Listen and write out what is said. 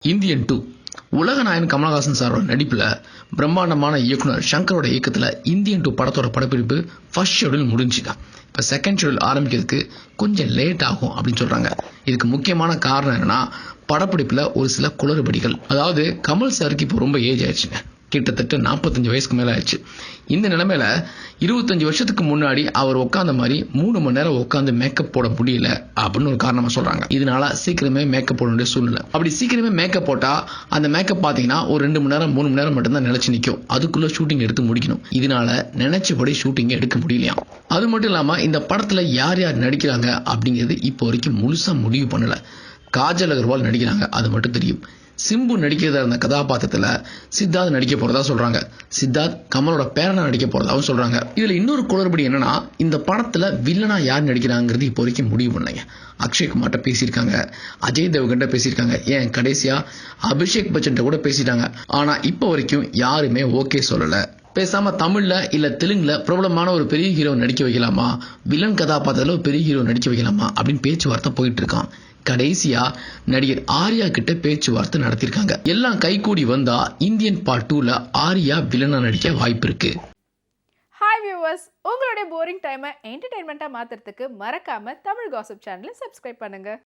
Indian 2 உலக நாயகன் கமலஹாசன் சாரோட நடிப்புல பிரம்மாண்டமான இயக்குனர் சங்கரோட இயக்கத்துல இந்தியன் 2 படத்தோட படப்பிடிப்பு ஃபர்ஸ்ட் ஷெட்யூல் முடிஞ்சுங்க. இப்ப செகண்ட் ஷெட்யூல் ஆரம்பிக்கிறதுக்கு கொஞ்சம் லேட் ஆகும் அப்படின்னு சொல்றாங்க. இதுக்கு முக்கியமான காரணம் என்னன்னா, படப்பிடிப்புல ஒரு சில குளறுபடிகள். அதாவது கமல் சாருக்கு இப்போ ரொம்ப ஏஜ் ஆயிடுச்சுங்க. கிட்டத்தட்ட 45 வயசுக்கு மேல ஆயிடுச்சு. இந்த நிலைமையில 25 வருஷத்துக்கு முன்னாடி அவர் உட்கார்ந்த மாதிரி 3 மணி நேரம் உட்கார்ந்து மேக்கப் போட முடியல அப்படின்னு ஒரு காரணமா சொல்றாங்க. இதனால சீக்கிரமே மேக்கப் போட வேண்டிய சூழ்நிலை. அப்படி சீக்கிரமே மேக்கப் போட்டா அந்த மேக்கப் பாத்தீங்கன்னா ஒரு 2 மணி நேரம் 3 மணி நேரம் மட்டும் தான் நிலைச்சு நிற்கும். அதுக்குள்ள ஷூட்டிங் எடுத்து முடிக்கணும். இதனால நினைச்சபடி ஷூட்டிங் எடுக்க முடியலையா. அது மட்டும் இல்லாம இந்த படத்துல யார் யார் நடிக்கிறாங்க அப்படிங்கிறது இப்போ வரைக்கும் முழுசா முடிவு பண்ணல. காஜல் அகர்வால் நடிக்கிறாங்க, அது மட்டும் தெரியும். சிம்பு நடிக்கிறதா இருந்த கதாபாத்திரத்துல சித்தார்த் நடிக்க போறதா சொல்றாங்க. சித்தார்த் கமலோட பேரனா நடிக்க போறதாவும் சொல்றாங்க. இதுல இன்னொரு குளறுபடி என்னன்னா, இந்த படத்துல வில்லனா யார் நடிக்கிறாங்கிறது இப்போ வரைக்கும் முடிவு பண்ணலைங்க. அக்ஷய் குமார்ட்ட பேசியிருக்காங்க, அஜய் தேவ்கண்ட பேசியிருக்காங்க, ஏன் கடைசியா அபிஷேக் பச்சன் கூட பேசிட்டாங்க. ஆனா இப்போ வரைக்கும் யாருமே ஓகே சொல்லல. பேசாம தமிழ்ல இல்ல தெலுங்குல பிரபலமான ஒரு பெரிய ஹீரோ நடிக்க வைக்கலாமா, வில்லன் கதாபாத்திரத்துல ஒரு பெரிய ஹீரோ நடிக்க வைக்கலாமா அப்படின்னு பேச்சுவார்த்தை போயிட்டு இருக்கான். கடைசியா நடிகர் ஆர்யா கிட்ட பேச்சுவார்த்தை நடத்திருக்காங்க. எல்லாம் கைகூடி வந்தா இந்தியன் பார்ட் 2ல ஆர்யா வில்லனா நடிக்க வாய்ப்பு இருக்கு. ஹாய் வியூவர்ஸ், உங்களுடைய போரிங் டைமை என்டர்டைன்மெண்ட்டாக மாற்றுறதுக்கு மறக்காம தமிழ் காசிப் சேனலை சப்ஸ்கிரைப் பண்ணுங்க.